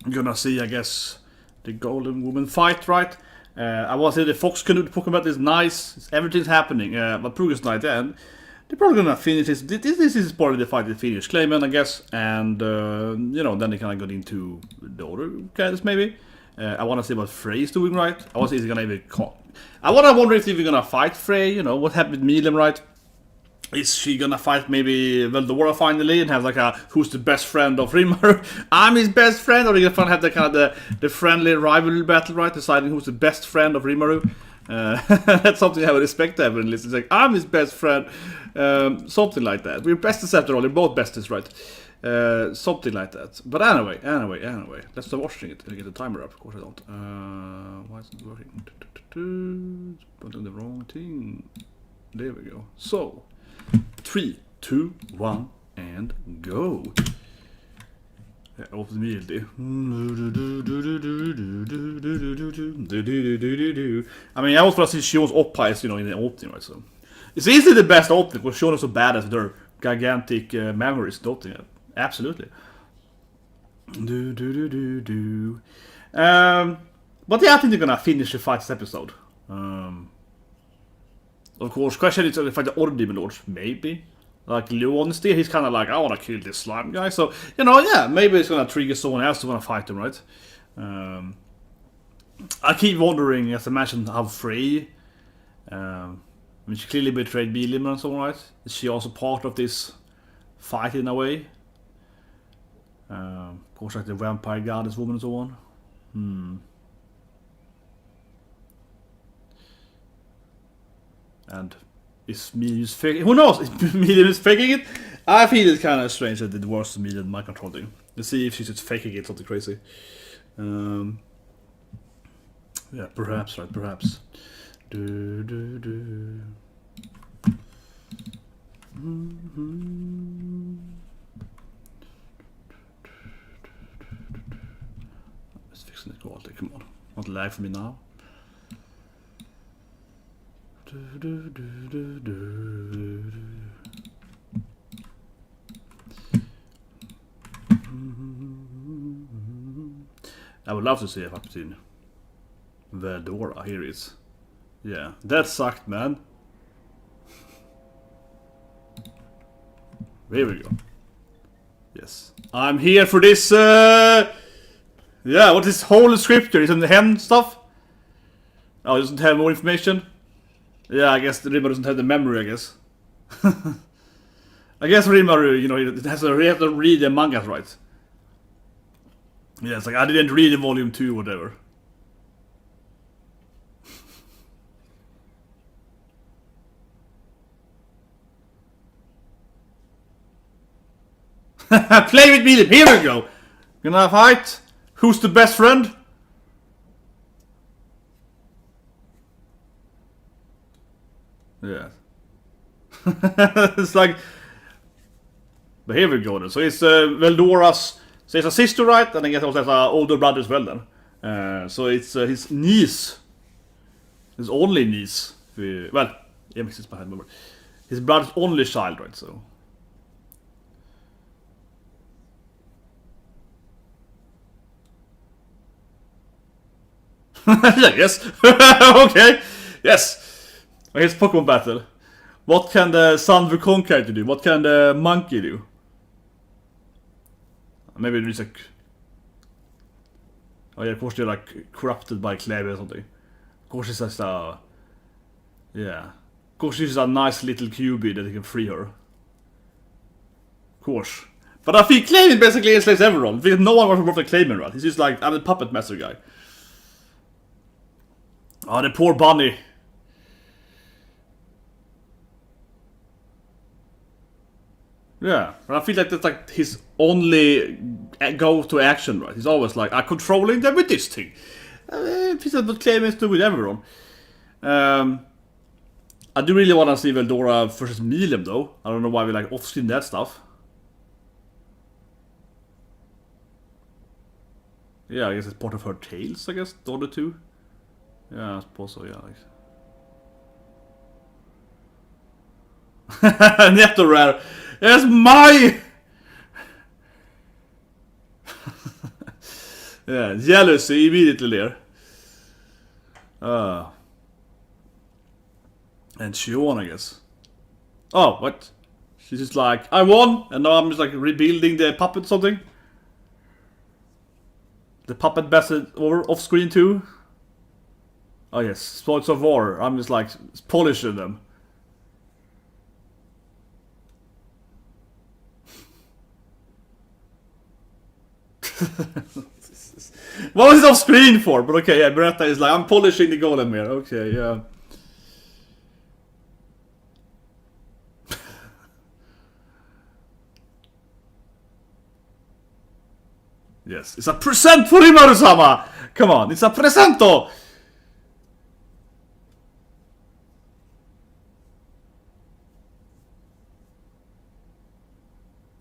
You're gonna see, I guess, the Golden Woman fight, right? I want to say the Fox Canoe Pokemon is nice. Everything's happening. But Walpurgis NOW then they're probably gonna finish this. This is part of the fight they finish Clayman, I guess, and you know, then they kind of got into the other characters maybe. I want to see what Freya is doing, right? I want to see if he's gonna even. I want to wonder if he's gonna fight Freya. You know what happened with Milim, right? Is she gonna fight maybe Veldora finally and have like a who's the best friend of Rimuru? I'm his best friend, or are you gonna have the kind of the friendly rivalry battle, right? Deciding who's the best friend of Rimuru. That's something I would expect to happen. It's like I'm his best friend, something like that. We're besties after all. We're both besties, right? Something like that. But anyway. Let's start watching it. I get the timer up. Of course I don't. Why is it working? Putting the wrong thing. There we go. So. 3, 2, 1, and go. Immediately. I mean, I also want to see Shion's oppies, you know, in the opening, right? So it's easily the best opening because Shion is so badass with their gigantic memories. Opening, absolutely. But yeah, I think they're gonna finish the fight this episode. Of course, question is if they fight the other demon lords, maybe. Like Leon's there, he's kind of like, I want to kill this slime guy. So, you know, yeah, maybe it's gonna trigger someone else to want to fight him, right? I keep wondering, as I mentioned, how Freya, I mean, she clearly betrayed Milim and so on, right? Is she also part of this fight in a way? Of course, like the vampire goddess woman and so on. And is Milim faking? Who knows? Is Milim is faking it? I feel it's kind of strange that it was Milim mind controlling. Let's see if she's just faking it, something crazy. Yeah, perhaps, right? Perhaps. Let's fix the quality. Come on, not lag for me now. I would love to see if I've seen Veldora. Here it is. Yeah, that sucked, man. Here we go. Yes, I'm here for this. Yeah, what is holy scripture? Is it the hen stuff? Oh, it doesn't have more information. Yeah, I guess the Rimuru doesn't have the memory, I guess. I guess Rimuru, you know, it has to, have to read the mangas, right? Yeah, it's like, I didn't read the volume 2 or whatever. Play with Milim, here we go! Gonna fight? Who's the best friend? Yeah. It's like... But here we go then. So it's Veldora's... So it's a sister, right? And I guess also has an older brother as well then. So it's his niece. His only niece. Well, yeah, makes it my head remember. His brother's only child, right? So... I guess. Okay. Yes. Here's Pokemon battle. What can the Sun Vulcan character do? What can the monkey do? Maybe there's like... Oh yeah, of course they're like corrupted by Clayman or something. Of course it's just a... Yeah. Of course she's a nice little QB that you can free her. Of course. But I think Clayman basically enslaves everyone. No one wants to work with Clayman, right? He's just like, I'm the puppet master guy. Oh, the poor bunny. Yeah, but I feel like that's like his only go-to action, right? He's always like, I'm controlling them with this thing. He's what Clayman do with everyone. I do really want to see Veldora versus Milim though. I don't know why we like off-screen that stuff. Yeah, I guess it's part of her tales, I guess, the other two. Yeah, I suppose so, yeah. Netto rare. It's my... Yeah, jealousy immediately there. And Shion, I guess. Oh, what? She's just like, I won, and now I'm just like rebuilding the puppet something. The puppet bastard over off screen too. Oh yes, spoils of war. I'm just like polishing them. What was it off screen for? But okay, yeah, Beretta is like, I'm polishing the golem here. Okay, yeah. Yes, it's a present for Rimuru-sama! Come on, it's a presento!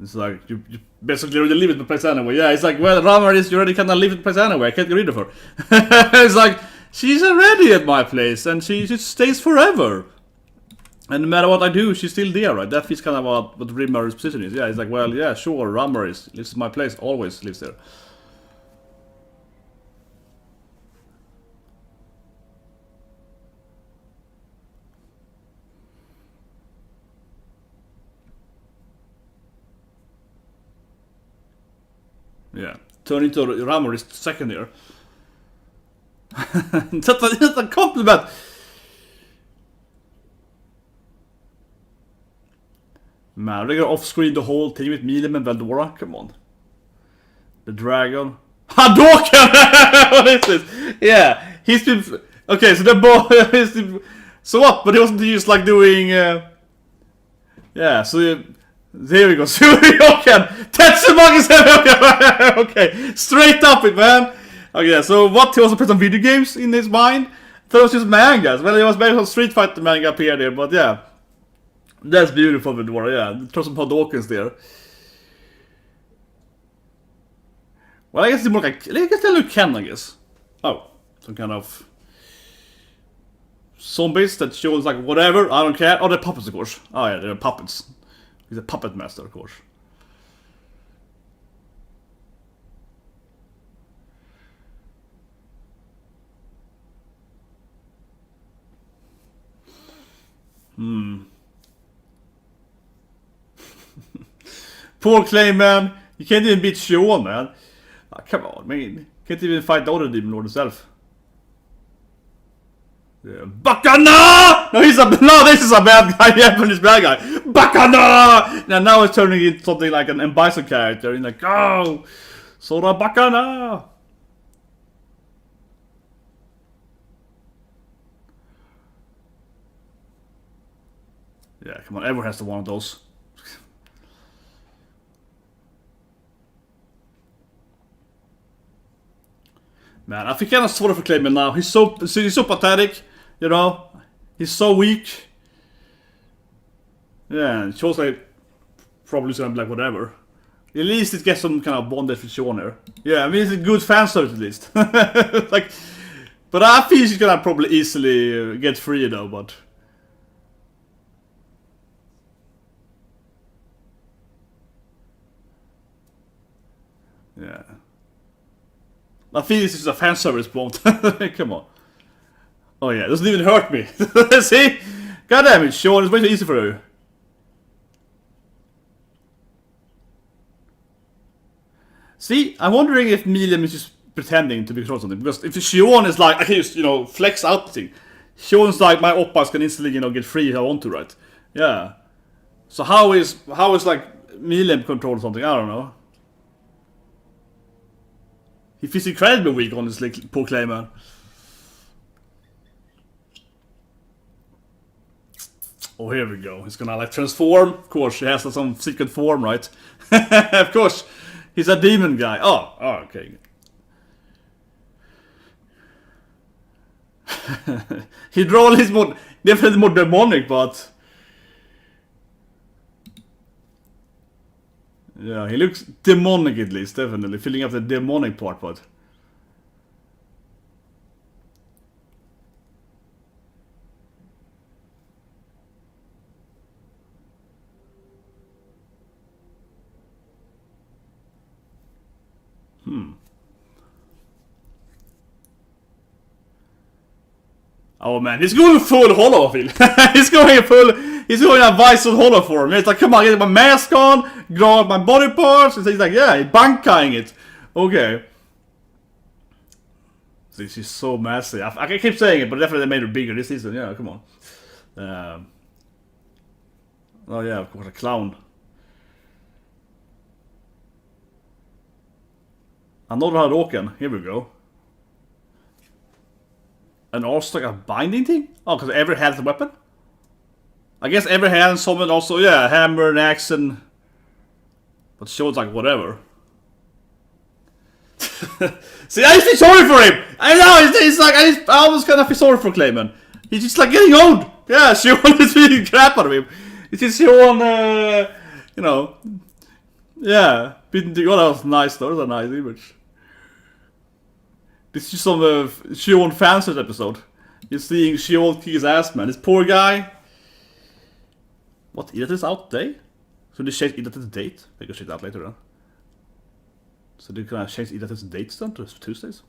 It's like, you basically already leave it in place anyway. Yeah, it's like, well, Ramaris, you already kinda leave it in place anyway. I can't get rid of her. It's like, she's already at my place, and she just stays forever. And no matter what I do, she's still there, right? That feels kind of what Rimuru's position is. Yeah, it's like, well, yeah, sure, Ramaris lives in my place, always lives there. Yeah, turn into Ramaris second here. That's a compliment! Man, they're off-screen the whole team with Milim and Veldora. Come on. The dragon. Hadouken! What is this? Yeah, he's been... Okay, so they're both... So what? But he wasn't just like doing... Yeah, so... There we go. Hadouken! Smug is... Okay, straight up it, man! Okay, so what? He also put some video games in his mind? I thought it was just mangas. Well, it was maybe some Street Fighter manga appeared there, but yeah. That's beautiful with Dwarf, yeah. Throw some Hadoukens there. Well, I guess it's more like... I guess they look Ken, I guess. Oh, some kind of... Zombies that shows like whatever, I don't care. Oh, they're puppets, of course. Oh yeah, they're puppets. He's a puppet master, of course. Poor Clayman. You can't even beat Shion, man. Oh, come on, man. Can't even fight the other demon lord himself. Yeah. Bakana! No, this is a bad guy. Yeah, this bad guy. Bakana! Now it's turning into something like an Bison character. He's like, oh, Sora Bakana! Yeah, come on, everyone has to one of those. Man, I think I'm sorry for Clayman now. He's so pathetic, you know. He's so weak. Yeah, it shows like probably gonna be like whatever. At least it gets some kind of bondage with Shion here. Yeah, I mean it's a good fan service at least. Like, but I feel she's gonna probably easily get free though. But yeah. I feel this is a fan service bomb. Come on. Oh yeah, it doesn't even hurt me. See? God damn it, Shion, it's way too easy for you. See, I'm wondering if Milim is just pretending to be controlled something. Because if Shion is like, I can just, flex out the thing. Shion's like, my oppas can instantly, get free if I want to, right? Yeah. So how is like, Milim control something? I don't know. He feels incredibly weak, honestly, poor Clayman. Oh, here we go. He's gonna like transform. Of course, he has some secret form, right? Of course, he's a demon guy. Oh, okay. His role is definitely more demonic, but yeah, he looks demonic at least, definitely filling up the demonic part, but. Oh man, he's going full hollow, I feel. He's going a Visor hollow form. It's like, come on, get my mask on, grab my body parts. He's like, yeah, bankai it. Okay. This is so massive. I keep saying it, but definitely they made it bigger this season. Yeah, come on. Oh yeah, of course, a clown. Another Hadouken. Here we go. And also like a binding thing? Oh, because every hand has a weapon? I guess every hand summon also, yeah, hammer and axe and... But shows like whatever. See, I feel sorry for him! I know, it's like, I almost kind of feel sorry for Clayman. He's just like getting old! Yeah, Shion is beating crap out of him. It's just Shion, you know... Yeah, beating the... Oh, that was nice though, that was a nice image. This is some Shion fans episode. You're seeing Shion kick his ass, man. This poor guy. What? Idate's out today? So they changed Idate's date? They can check that later then. So they can change Idate's dates then to Tuesdays?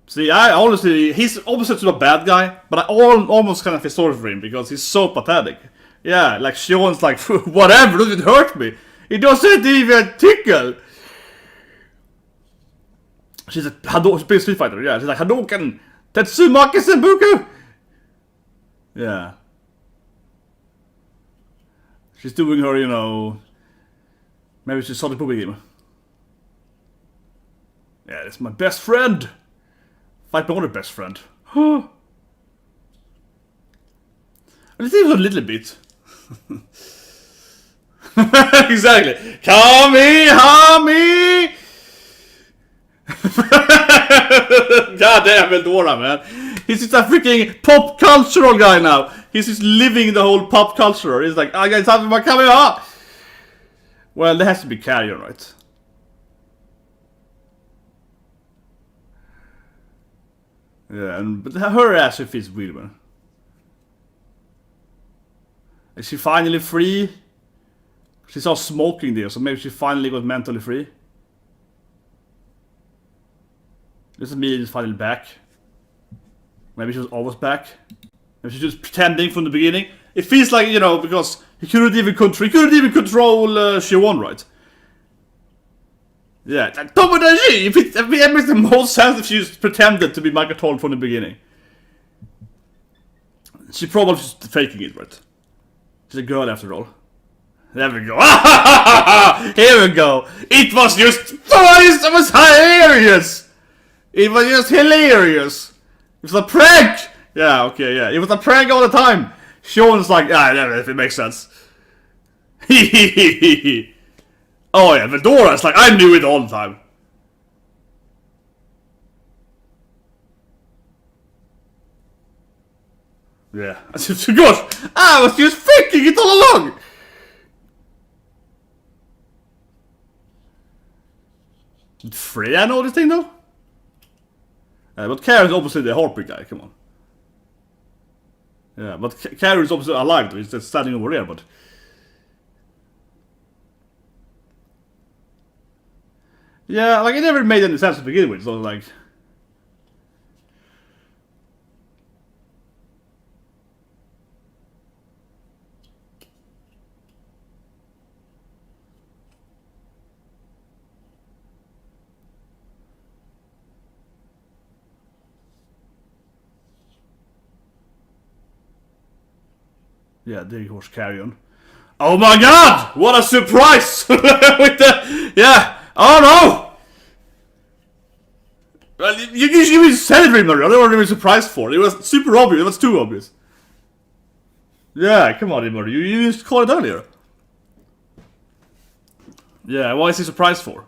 See, I honestly, he's opposite to a bad guy, but I almost kind of feel sorry for him because he's so pathetic. Yeah, like Shion's like, whatever, doesn't hurt me. It doesn't even tickle. She's a big Street Fighter, yeah. She's like, Hadouken! Tetsumaki Senbuku! Yeah. She's doing her, you know... Maybe she's Sonic Movie game. Yeah, that's my best friend! Fight my other best friend. And it's even a little bit. Exactly. Kami-hami! God damn Veldora, man. He's just a freaking pop cultural guy now. He's just living the whole pop culture. He's like, I got something about Kamehameha. Well, there has to be Carrion, right? Yeah, but her ass fits weird, man. Is she finally free? She saw smoking there, so maybe she finally got mentally free. This is me just finally back. Maybe she was always back. Maybe she's just pretending from the beginning. It feels like, you know, because he couldn't even control Shion, right? Yeah, like Tomodachi! It makes the most sense if she just pretended to be Michael Toll from the beginning. She probably just faking it, right? She's a girl after all. There we go. Here we go. It was just... It was hilarious! It was just hilarious. It was a prank! Yeah, okay, yeah. It was a prank all the time. Shion's like, if it makes sense. Oh yeah, Veldora's like, I knew it all the time. Yeah, that's just good. I was just thinking it all along. Did Freya know this thing though? But Carrion's obviously the harpy guy, come on. Yeah, but Carrion's obviously alive though, he's just standing over there, but... Yeah, like it never made any sense to begin with, so like... Yeah, there goes Carrion. Oh my god! What a surprise! With the... Yeah! Oh no! Well, you said it, Rimuru. I don't want to be surprised for it. It was super obvious. It was too obvious. Yeah, come on, Rimuru. You just called it earlier. Yeah, what is he surprised for?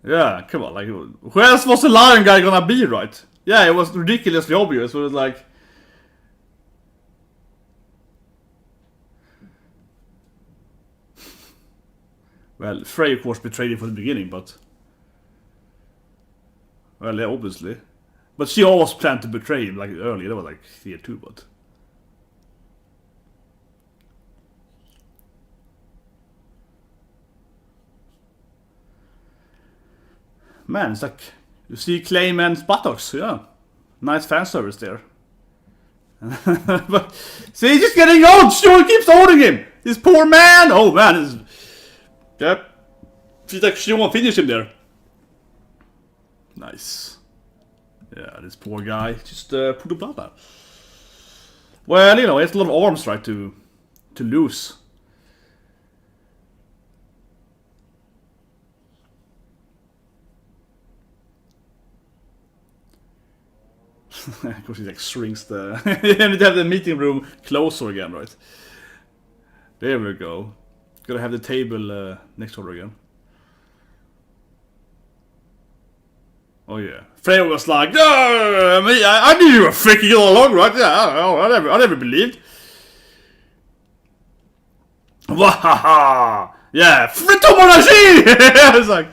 Yeah, come on. Like, who else was the lion guy gonna be, right? Yeah, it was ridiculously obvious. It was like... Well, Freya of course betrayed him from the beginning, but... Well, yeah, obviously. But she always planned to betray him, like, earlier. That was like year 2, but... Man, it's like... You see Clayman's buttocks, yeah. Nice fan service there. But see, he's just getting old. Shion keeps holding him. This poor man. Oh man, this is... Yep. Feels like Shion finished him there. Nice. Yeah, this poor guy just put the blood out. Well, you know, he has a lot of arms, right, to lose. Of course, he like shrinks the. You need to have the meeting room closer again, right? There we go. Gotta have the table next to her again. Oh yeah. Freya was like, "No, I knew you were freaking all along, right? Yeah, I never believed." Wahaha! Yeah, Fritomonashi! I was like,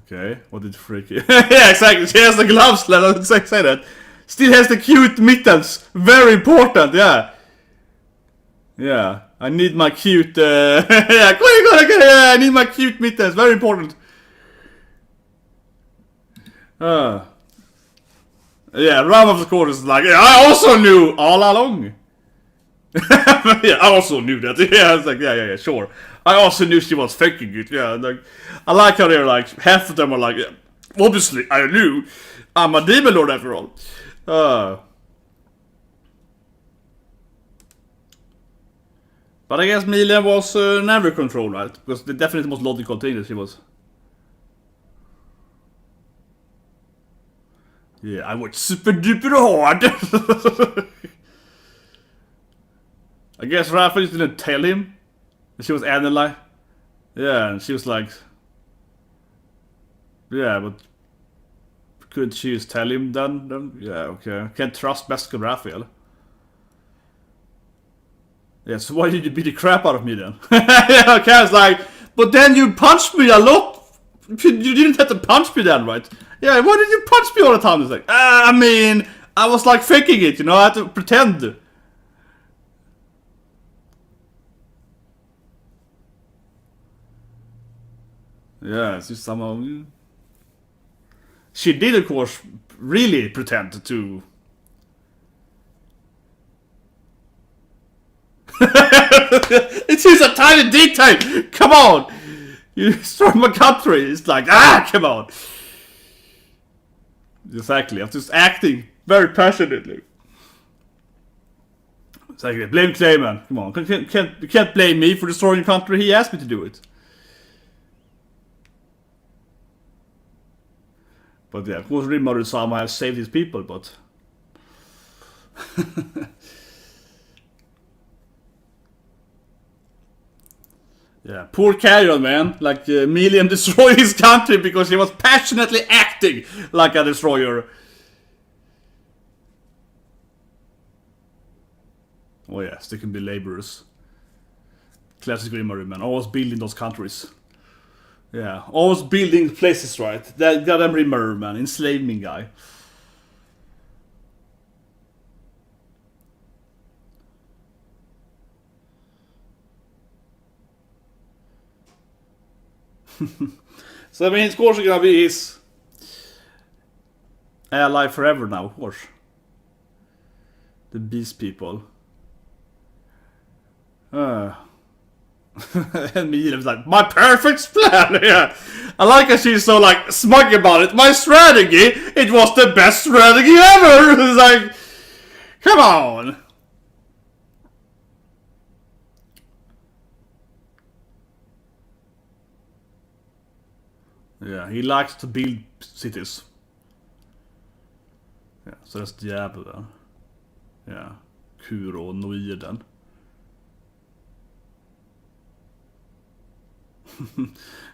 okay, what did freak? Yeah, exactly. She has the gloves. Let's say that. Still has the cute mittens. Very important. Yeah. Yeah. I need my cute. Yeah, I need my cute mittens. Very important. Yeah, Ram of course is like, yeah, I also knew all along. Yeah, I also knew that. Yeah, I was like, yeah, sure. I also knew she was faking it. Yeah, like, I like how they're like, half of them are like, yeah, obviously, I knew. I'm a demon lord after all. But I guess Milim was never controlled, right? Because the definitely most logical thing that she was. Yeah, I worked super duper hard. I guess Rafa just didn't tell him. She was analyzed. Yeah, and she was like, yeah, but could she just tell him then? Yeah, okay. Can't trust Beskar Raphael. Yeah, so why did you beat the crap out of me then? Yeah, okay, I was like, but then you punched me a lot. You didn't have to punch me then, right? Yeah, why did you punch me all the time? It's like, I mean, I was like faking it, you know, I had to pretend. Yeah, it's just somehow... She did, of course, really pretend to... It's just a tiny detail! Come on! You destroyed my country! It's like, come on! Exactly, I'm just acting very passionately. Exactly, blame Clayman. Come on, you can't blame me for destroying your country, he asked me to do it. But yeah, of course Rimuru Sama has saved his people, but... Yeah, poor Carrion, man. Like, Milim destroyed his country because he was passionately acting like a destroyer. Oh yes, they can be laborers. Classic Rimuru, man. Always building those countries. Yeah, always building places, right? That goddamn Rimuru, man. Enslaving guy. So I mean, of course, gonna be his ally forever now, of course. The beast people. And Milim's like, my perfect plan. Yeah, I like how she's so like smug about it. My strategy, it was the best strategy ever. It's like, come on. Yeah, he likes to build cities. Yeah, så that's Diablo. Yeah, Kuro och Noiden.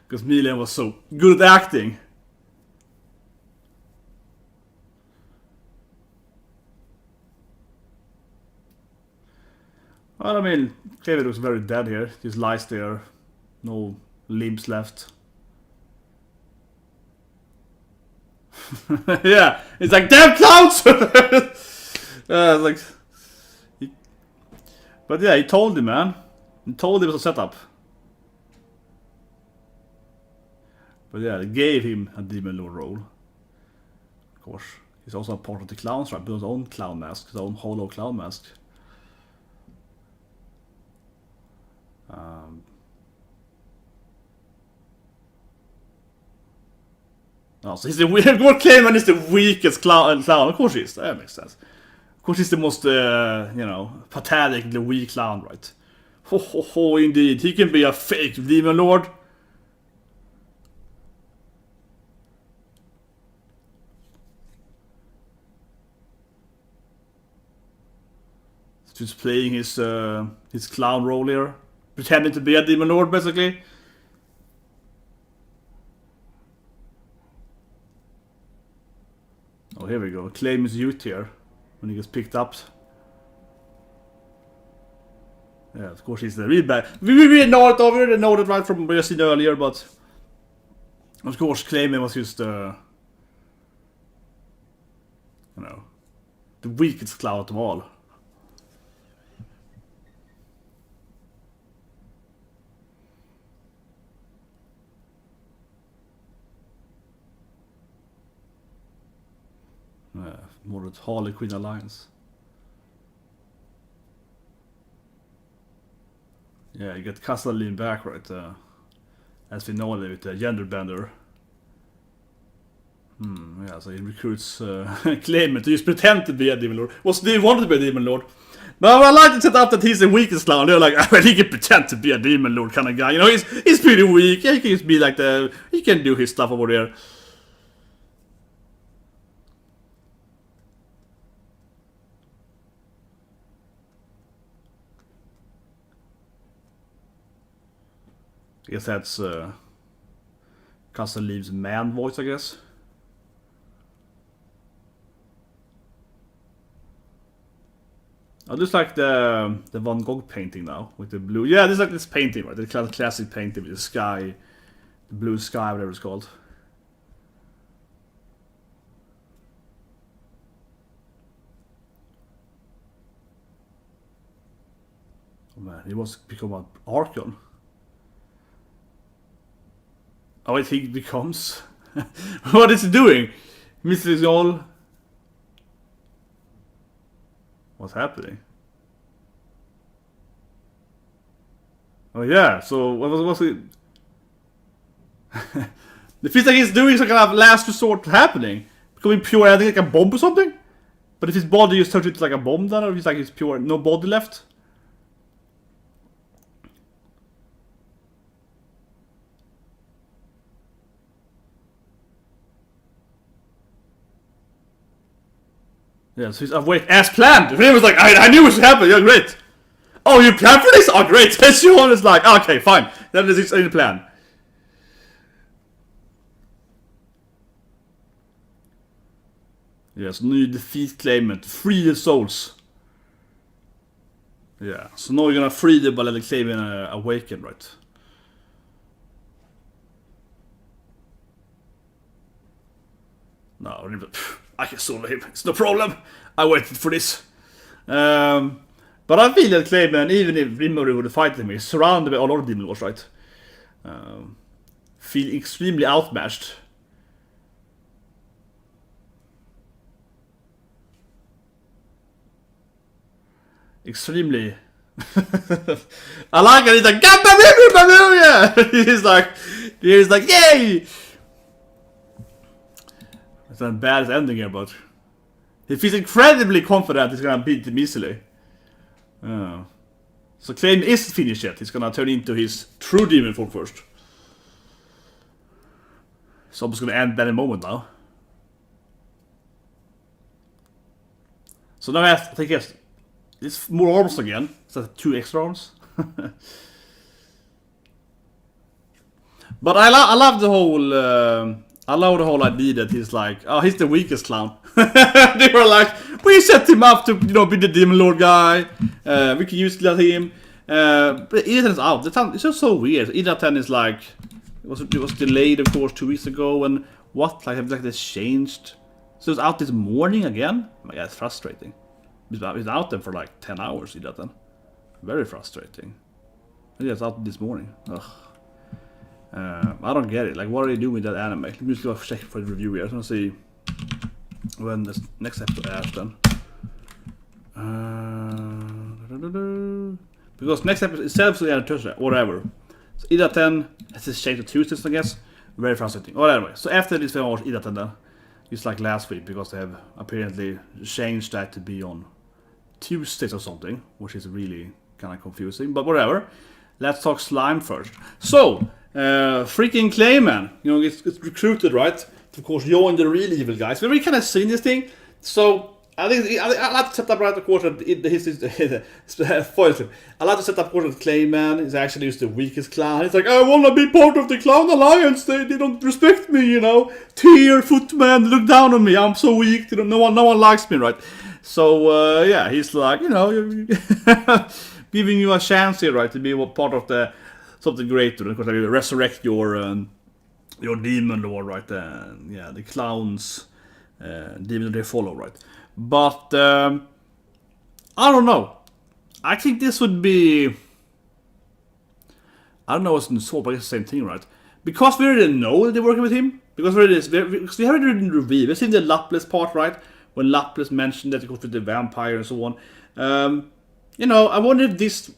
Because Milim was so good at acting. Well, I mean, Clayman looks very dead here. Just lies there. No limbs left. Yeah, it's like, damn clouds! Like, but yeah, he told him, man. He told him it was a setup. But yeah, they gave him a Demon Lord role. Of course. He's also a part of the clowns, right? Built his own clown mask, his own hollow clown mask. Oh, so he's the Clayman is the weakest clown. Of course he is. That makes sense. Of course he's the most, you know, pathetic, the weak clown, right? Ho ho ho, indeed. He can be a fake Demon Lord. Just playing his clown role here, pretending to be a Demon Lord, basically. Oh, here we go. Claim his youth here when he gets picked up. Yeah, of course he's the real bad. We know it over. We know it right from what I seen earlier, but of course Clayman was just you know, the weakest clown of them all. More at Harley Quinn Alliance. Yeah, you get Castelline back, right? As we know with the gender bender. Yeah, so he recruits Clayman to just pretend to be a Demon Lord. Was they wanted to be a Demon Lord? But I like to set up that he's the weakest clown. They're like, well, he can pretend to be a Demon Lord kind of guy. You know, he's pretty weak. Yeah, he can just be like he can do his stuff over there. I guess that's Cousin Leaves man voice, I guess. I just like the Van Gogh painting now with the blue. Yeah, this is like this painting, right? The classic painting with the sky, the blue sky, whatever it's called. Oh man, he wants to become an Archon. Oh wait, he becomes... What is he doing? Mrs. all. What's happening? Oh yeah, so what was it? It feels like he's doing some kind of last resort happening. Becoming pure energy like a bomb or something? But if his body just turns into like a bomb then, or if he's like he's pure, no body left? Yeah, so he's awake as planned. Freya was like, I knew what should happen. Yeah, great. Oh, you planned for this? Oh, great. Shion is like, okay, fine. That is in the plan. Yes, now you defeat Clayman to free the souls. Yeah, so now you're gonna free them by letting Clayman awaken, right? No, I can solve him. It's no problem. I waited for this. But I feel that Clayman, even if Rimuru would fight him, he's surrounded by all other demon lords, right? Feel extremely outmatched. Extremely. I like it. He's like, yeah. he's like, yay. It's a bad ending here, but he feels incredibly confident he's gonna beat him easily. Oh. So Clayman isn't finished yet. He's gonna turn into his true demon form first. So I'm just gonna end that in a moment now. So now I think yes, it's more arms again. Is that 2 extra arms? But I love the whole. I love the whole idea that he's like, oh, he's the weakest clown. They were like, we set him up to, you know, be the demon lord guy. We can use him. But Ethan's out. It's just so weird. Ethan is like, it was delayed, of course, 2 weeks ago, and what? Like, this changed. So it's out this morning again. Oh my God, it's frustrating. He's out there for like 10 hours. Ethan, very frustrating. Yeah, it's out this morning. Ugh. I don't get it. Like, what are they doing with that anime? Let me just go check for the review here. I want to see when the next episode airs then. Because next episode itself is on Tuesday, whatever. So Ida 10 has this changed to Tuesdays, I guess. Very frustrating. Well, anyway, so after this, we watch Ida 10 then. It's like last week because they have apparently changed that to be on Tuesdays or something, which is really kind of confusing. But whatever. Let's talk slime first. So, freaking Clayman, you know, it's recruited, right? To, of course, join the real evil guys. We've already kind of seen this thing. So, I think I like to set up right, of course, that I like to set up, of course, that Clayman is actually the weakest clown. He's like, I want to be part of the Clown Alliance. They don't respect me, you know. Tear, footman, look down on me. I'm so weak. No one likes me, right? So, yeah, he's like, you know, giving you a chance here, right, to be part of the something greater. Of course, I will resurrect your demon lord, right? Yeah, the clowns, demon they follow, right? But I don't know. I think this would be. I don't know what's in the sword, but it's the same thing, right? Because we already know that they're working with him. Because we already revealed. We've seen the Laplace part, right? When Laplace mentioned that it goes with the vampire and so on. You know, I wonder if this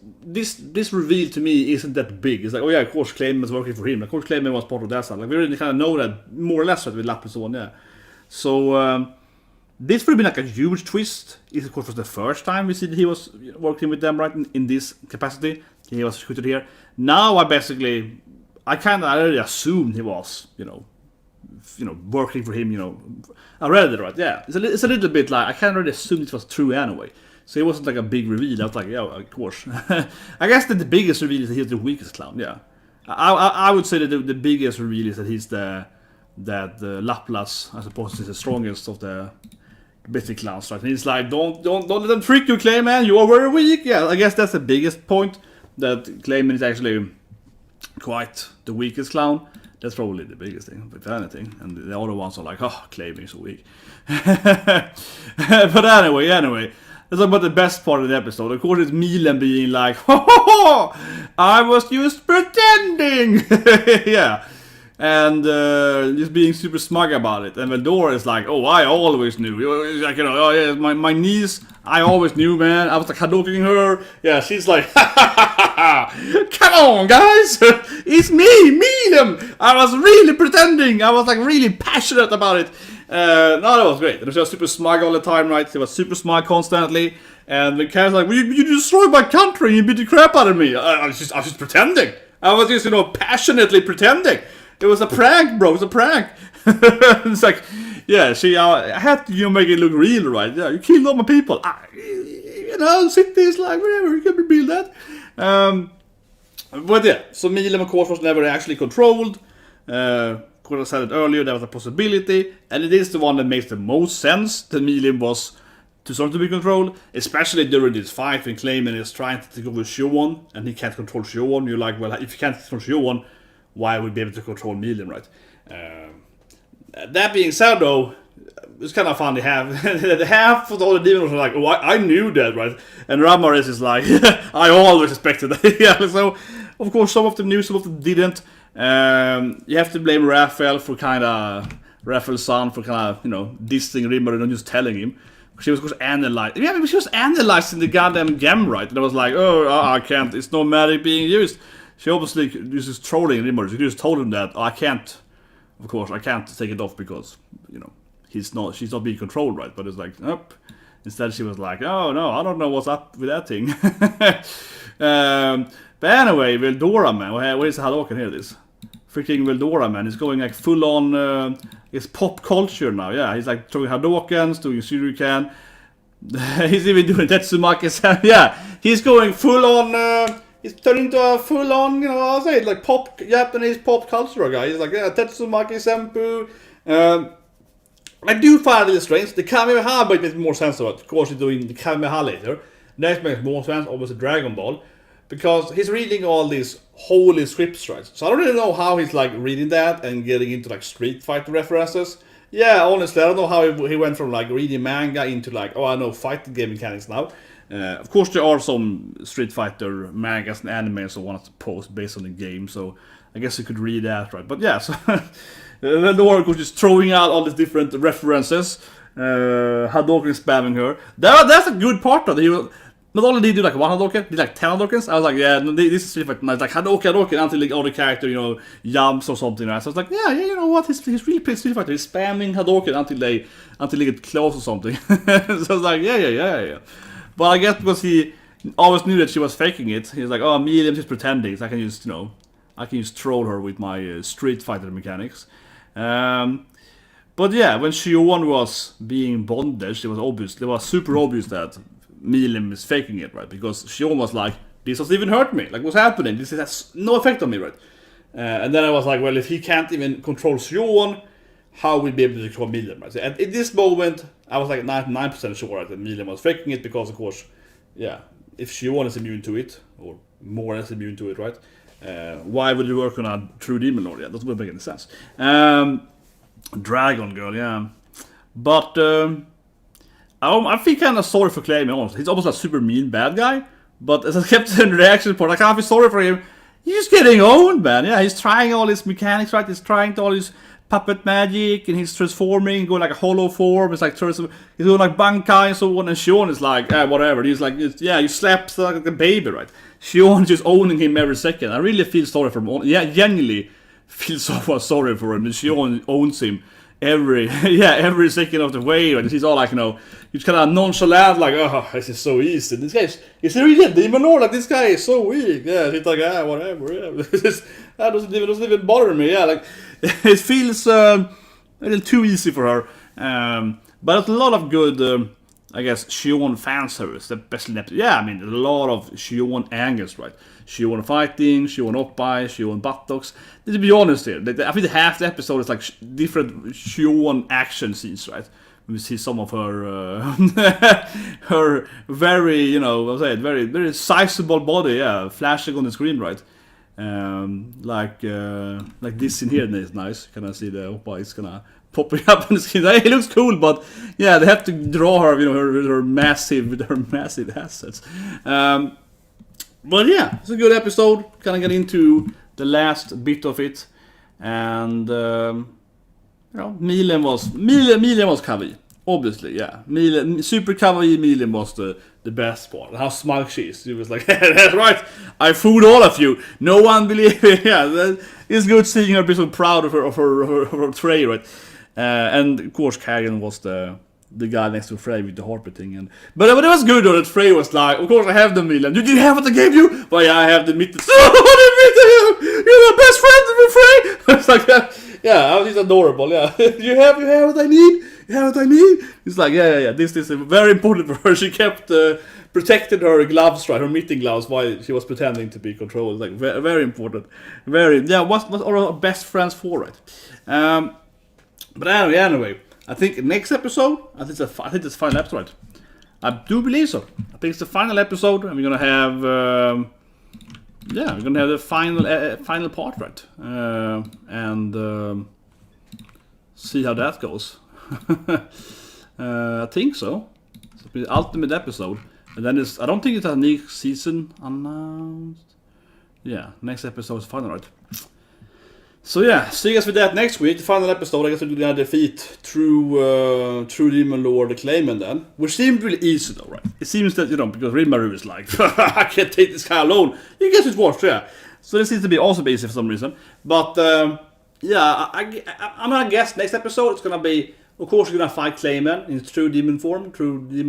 reveal to me isn't that big. It's like, oh yeah, of course Clayman's working for him. Of course Clayman was part of that stuff. Like, we already kind of know that more or less, right, with Laplace and so on, yeah. So, this would have been like a huge twist. It, of course, was the first time we see that he was working with them, right, in this capacity. He was recruited here. Now, I already assumed he was, you know, working for him, you know. I read it, right, yeah. It's a little bit like, I kind of already assumed it was true anyway. So it wasn't like a big reveal. I was like, yeah, of course. I guess that the biggest reveal is that he's the weakest clown, yeah. I would say that the biggest reveal is that he's that Laplace, I suppose, is the strongest of the basic clowns, right? And he's like, don't let them trick you, Clayman, you are very weak. Yeah, I guess that's the biggest point, that Clayman is actually quite the weakest clown. That's probably the biggest thing, if anything. And the other ones are like, oh, Clayman is so weak. But anyway, let's talk about the best part of the episode. Of course, it's Milim being like, ho, I was just pretending. Yeah. And just being super smug about it. And Veldora is like, oh, I always knew. Like, you know, oh yeah, my niece, I always knew, man. I was like hadoking her. Yeah, she's like, come on, guys. It's me, Milim. I was really pretending. I was like really passionate about it. No, that was great. And she was super smug all the time, right? She was super smug constantly. And the cat's like, well, you destroyed my country and you beat the crap out of me. I was just pretending. I was just, you know, passionately pretending. It was a prank, bro. It was a prank. It's like, yeah, I had to, you know, make it look real, right? Yeah, you killed all my people. You know, cities, like, whatever, you can reveal that. But yeah, so Milim, of course, was never actually controlled. Of course, I said it earlier, there was a possibility. And it is the one that makes the most sense that Milim was to start to be controlled. Especially during this fight when Clayman is trying to take over Shion and he can't control Shion. You're like, well, if you can't control Shion, why would be able to control Milim, right? That being said, though, it's kind of fun. They have half of all the demons are like, oh, I knew that, right? And Ramaris is like, I always expected that. Yeah, so of course some of them knew, some of them didn't. You have to blame Raphael's son for kind of, you know, dissing Rimuru and just telling him. She was, of course, analyzing. Yeah, she was analyzing the goddamn gem, right? And I was like, oh, I can't. It's no magic being used. She obviously uses trolling Rimuru. She just told him that, oh, I can't. Of course, I can't take it off because, you know, she's not being controlled, right? But it's like, nope. Instead, she was like, oh, no, I don't know what's up with that thing. But anyway, Veldora, man. Where is Hadoken here, this? Freaking Veldora, man. He's going like full on, it's pop culture now. Yeah, he's like throwing Hadokens, doing Shuriken. He's even doing Tetsumaki. Yeah, he's going full on, he's turning into a full on, you know, I'll say it, like Japanese pop culture guy. He's like, yeah, Tetsumaki Senpu. I do find it a little strange. The Kamehameha makes more sense of it. Of course, he's doing the Kamehameha later. That makes more sense, obviously Dragon Ball. Because he's reading all these holy scripts, right? So I don't really know how he's like reading that and getting into like Street Fighter references. Yeah, honestly, I don't know how he went from like reading manga into like, oh, I know fighting game mechanics now. Of course, there are some Street Fighter mangas and anime and so on to post based on the game, so I guess you could read that, right? But yeah, so Veldora was just throwing out all these different references. Hadouken spamming her. That's a good part of it. He was, not only did he do like one Hadouken, he did like 10 Hadoukens. I was like, yeah, this is nice. Like Hadouken until the other character, you know, jumps or something. Right? So I was like, yeah, you know what? He's really playing Street Fighter. He's spamming Hadouken until they get close or something. So I was like, yeah. But I guess because he always knew that she was faking it, he was like, oh, Milim, she's pretending. So I can just, you know, I can just troll her with my Street Fighter mechanics. But yeah, when Shion was being bondaged, it was super obvious that Milim is faking it, right? Because Shion was like, this doesn't even hurt me. Like, what's happening? This has no effect on me, right? And then I was like, well, if he can't even control Shion, how will we be able to control Milim, right? So at this moment, I was like 99% sure that Milim was faking it because, of course, yeah, if Shion is immune to it, or more or less immune to it, right? Why would you work on a true demon lord? Yeah, that doesn't make any sense. Dragon girl, yeah. But I feel kind of sorry for Clayman, honestly. He's almost a super mean bad guy. But as I kept in the reaction report, I kind of feel sorry for him. He's getting owned, man. Yeah, he's trying all his mechanics, right? He's trying to all his puppet magic, and he's transforming, going like a hollow form. It's like he's doing like Bankai and so on. And Shion is like, whatever. He's like, yeah, you slapped like a baby, right? Shion's just owning him every second. I really feel sorry for him. Yeah, genuinely feel so sorry for him. And Shion owns him every second of the way. Right? He's all like, you know, he's kind of nonchalant, like, oh, this is so easy. This guy is really a demon lord? Like, this guy is so weak. Yeah, he's like, whatever. Yeah, that doesn't even bother me. Yeah, like, it feels a little too easy for her. But it's a lot of good, I guess, Shion fan service, especially yeah, I mean, a lot of Shion angles, right? Shion fighting, Shion oppai, Shion buttocks. To be honest here, I think half the episode is like different Shion action scenes, right? We see some of her, her very, you know, I'll say it, very, very sizable body, yeah, flashing on the screen, right? Like this in here is nice. Can I see the oppa is gonna popping up on the screen? It looks cool, but yeah, they have to draw her, you know, her massive assets. But yeah, it's a good episode. Kind of get into the last bit of it, and you know, Milim was kawaii, obviously. Yeah, Milim, super kawaii. Milim was the best part. And how smug she is. She was like, that's right, I fooled all of you. No one believed me. Yeah, it's good seeing her be so proud of her tray, right? And of course, Carrion was the guy next to Freya with the harpy thing. But it was good though that Freya was like, of course I have the Milim. Did you have what I gave you? Well, yeah, I have the meat. You're my best friend with Freya. It's like that. Yeah, he's adorable. Yeah, you have what I need. You have what I need. It's like, yeah. This is very important for her. She kept protected her gloves, right? Her meeting gloves, while she was pretending to be controlled. Like very, very important. What are our best friends for, right? But anyway, I think next episode, I think it's the final episode, right? I do believe so. I think it's the final episode, and we're gonna have, we're gonna have the final part, right? And see how that goes. I think so. It's the ultimate episode, and then I don't think it's a next season announced. Yeah, next episode is final, right? So yeah, see you guys with that next week. The final episode, I guess we're gonna defeat true demon lord Clayman then. Which seemed really easy though, right? It seems that, you know, because Rimuru is like, I can't take this guy alone. You guess it was, yeah. So this seems to be also easy for some reason. But yeah, I'm gonna guess next episode it's gonna be, of course we're gonna fight Clayman in true demon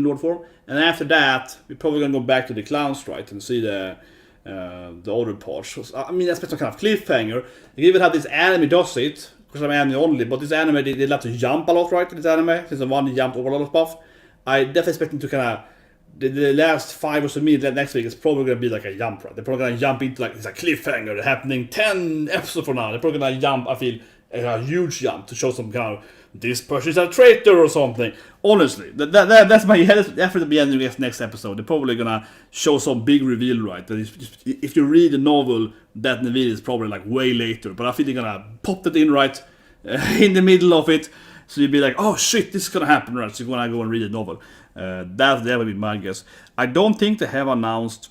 lord form. And after that, we're probably gonna go back to the clowns, right? And see the other parts. I mean, that's some kind of cliffhanger. They even have this anime does it, because I'm anime only, but this anime, they love to jump a lot, right, in this anime, since the one jumped over a lot of stuff. I definitely expect them to kind of, the last 5 or so minutes next week is probably going to be like a jump, right? They're probably going to jump into like this cliffhanger happening 10 episodes from now. They're probably going to jump, I feel, a huge jump to show some kind of, this person is a traitor or something. Honestly, that's my after the beginning of the next episode. They're probably gonna show some big reveal, right? That if you read the novel, that reveal is probably like way later. But I think they're gonna pop that in right in the middle of it, so you'd be like, oh shit, this is gonna happen, right? So you're gonna go and read the novel. That would be my guess. I don't think they have announced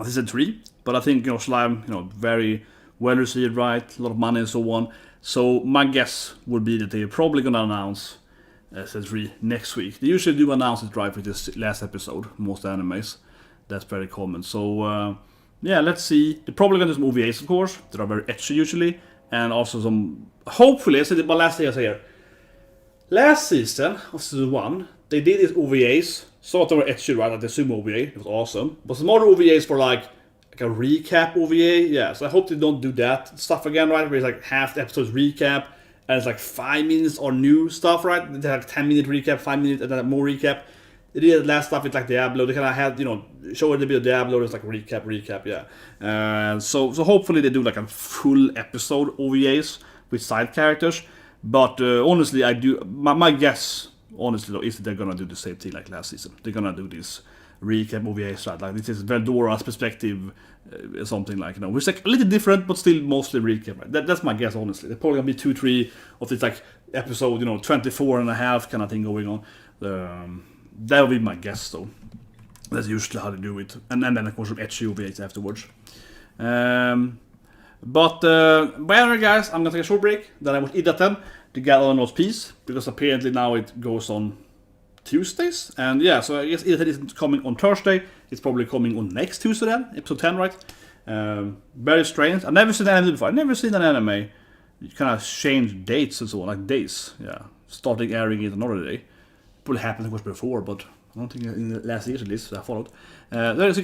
season 3, but I think, you know, Slime, you know, very well received, right? A lot of money and so on. So my guess would be that they're probably gonna announce Season 3 next week. They usually do announce it right with this last episode, most animes. That's very common. So yeah, let's see. They're probably gonna do some OVAs, of course. That are very etchy usually, and also some. Hopefully, I said my last thing I say here. Last season of Season 1, they did these OVAs. Some of them were etchy, right? Like the Sumo OVA, it was awesome. But some other OVAs for like a recap OVA. Yeah, so I hope they don't do that stuff again, right? Where it's like half the episode's recap, and it's like 5 minutes or new stuff, right? They have like 10-minute recap, 5 minutes, and then more recap. They did last stuff with like Diablo. They kind of had, show a little bit of Diablo. It's like recap, yeah. So hopefully they do like a full episode OVAs with side characters. But honestly, I do. My guess, honestly though, is that they're gonna do the same thing like last season. They're gonna do this recap OVAs, right? Like this is Veldora's perspective, something like which is like a little different, but still mostly recap. Right? That's my guess, honestly. They're probably gonna be 2-3 of this like episode, 24 and a half kind of thing going on. That would be my guess, though. That's usually how they do it. And then, of course, some etchy OVAs afterwards. But anyway, guys, I'm going to take a short break. Then I will eat that then to get on those piece. Because apparently now it goes on Tuesdays. And yeah, so I guess it isn't coming on Thursday. It's probably coming on next Tuesday then. Episode 10, right? Very strange. I've never seen an anime before. I've never seen an anime. You kind of change dates and so on. Like days. Yeah. Starting airing it another day. Probably happened, of course, before, but I don't think in the last years at least I followed. There is